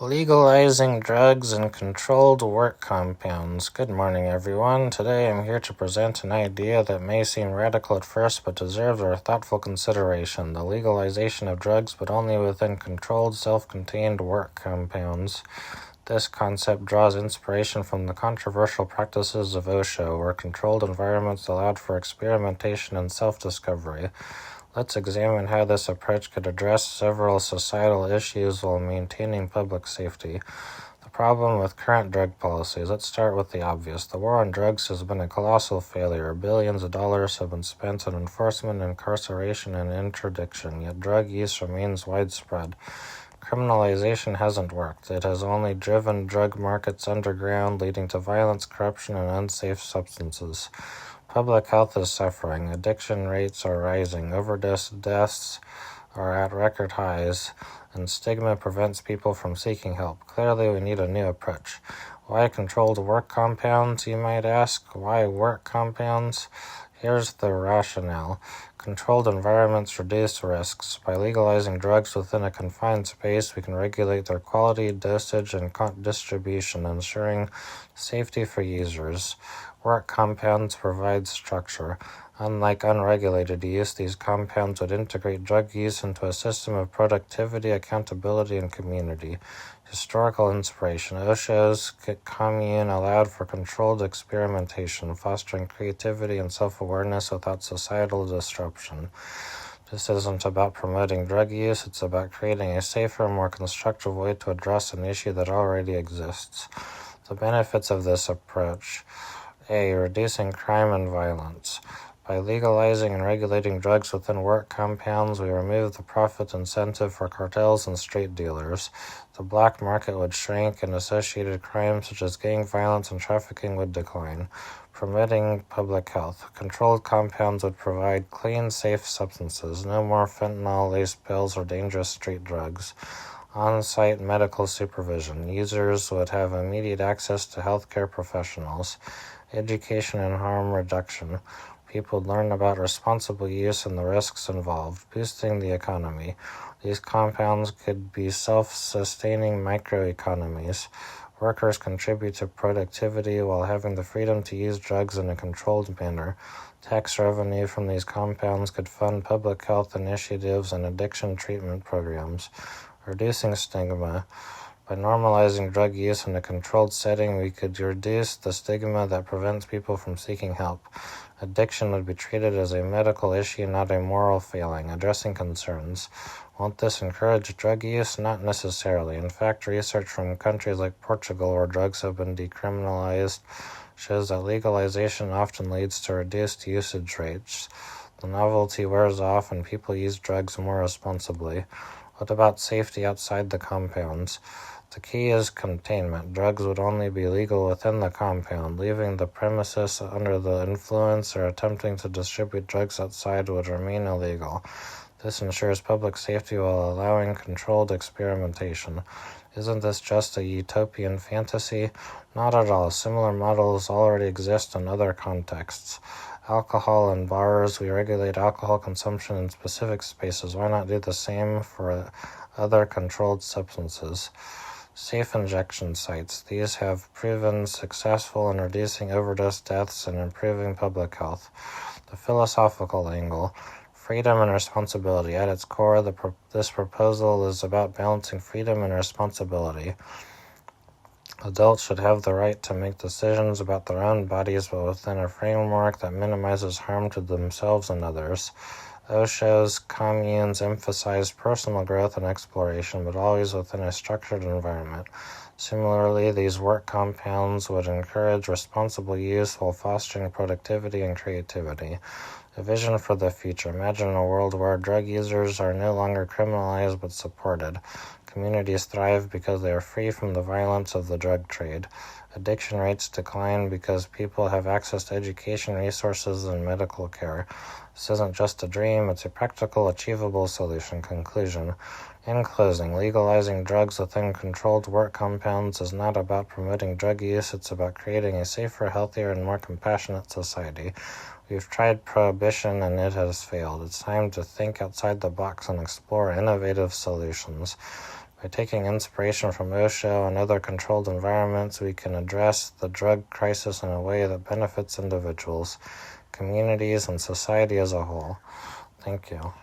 Legalizing drugs and controlled work compounds. Good morning, everyone. Today I'm here to present an idea that may seem radical at first but deserves our thoughtful consideration: the legalization of drugs, but only within controlled, self-contained work compounds. This concept draws inspiration from the controversial practices of Osho, where controlled environments allowed for experimentation and self-discovery. Let's examine how this approach could address several societal issues while maintaining public safety. The problem with current drug policies. Let's start with the obvious. The war on drugs has been a colossal failure. Billions of dollars have been spent on enforcement, incarceration, and interdiction, yet drug use remains widespread. Criminalization hasn't worked. It has only driven drug markets underground, leading to violence, corruption, and unsafe substances. Public health is suffering. Addiction rates are rising. Overdose deaths are at record highs, and stigma prevents people from seeking help. Clearly, we need a new approach. Why controlled work compounds, you might ask? Why work compounds? Here's the rationale. Controlled environments reduce risks. By legalizing drugs within a confined space, we can regulate their quality, dosage, and distribution, ensuring safety for users. Work compounds provide structure. Unlike unregulated use, these compounds would integrate drug use into a system of productivity, accountability, and community. Historical inspiration. Osho's commune allowed for controlled experimentation, fostering creativity and self-awareness without societal disruption. This isn't about promoting drug use, it's about creating a safer, more constructive way to address an issue that already exists. The benefits of this approach. A. Reducing crime and violence. By legalizing and regulating drugs within work compounds, we remove the profit incentive for cartels and street dealers. The black market would shrink, and associated crimes such as gang violence and trafficking would decline. Promoting public health. Controlled compounds would provide clean, safe substances, no more fentanyl-laced pills or dangerous street drugs. On-site medical supervision. Users would have immediate access to healthcare professionals. Education and harm reduction. People learn about responsible use and the risks involved, boosting the economy. These compounds could be self-sustaining microeconomies. Workers contribute to productivity while having the freedom to use drugs in a controlled manner. Tax revenue from these compounds could fund public health initiatives and addiction treatment programs. Reducing stigma. By normalizing drug use in a controlled setting, we could reduce the stigma that prevents people from seeking help. Addiction would be treated as a medical issue, not a moral failing. Addressing concerns. Won't this encourage drug use? Not necessarily. In fact, research from countries like Portugal, where drugs have been decriminalized, shows that legalization often leads to reduced usage rates. The novelty wears off and people use drugs more responsibly. What about safety outside the compounds? The key is containment. Drugs would only be legal within the compound. Leaving the premises under the influence or attempting to distribute drugs outside would remain illegal. This ensures public safety while allowing controlled experimentation. Isn't this just a utopian fantasy? Not at all. Similar models already exist in other contexts. Alcohol in bars. We regulate alcohol consumption in specific spaces. Why not do the same for other controlled substances? Safe injection sites. These have proven successful in reducing overdose deaths and improving public health. The philosophical angle. Freedom and responsibility. At its core, this proposal is about balancing freedom and responsibility. Adults should have the right to make decisions about their own bodies, but within a framework that minimizes harm to themselves and others. Osho's communes emphasize personal growth and exploration, but always within a structured environment. Similarly, these work compounds would encourage responsible use while fostering productivity and creativity. A vision for the future. Imagine a world where drug users are no longer criminalized but supported. Communities thrive because they are free from the violence of the drug trade. Addiction rates decline because people have access to education, resources, and medical care. This isn't just a dream, it's a practical, achievable solution. Conclusion. In closing, legalizing drugs within controlled work compounds is not about promoting drug use, it's about creating a safer, healthier, and more compassionate society. We've tried prohibition and it has failed. It's time to think outside the box and explore innovative solutions. By taking inspiration from Osho and other controlled environments, we can address the drug crisis in a way that benefits individuals, communities, and society as a whole. Thank you.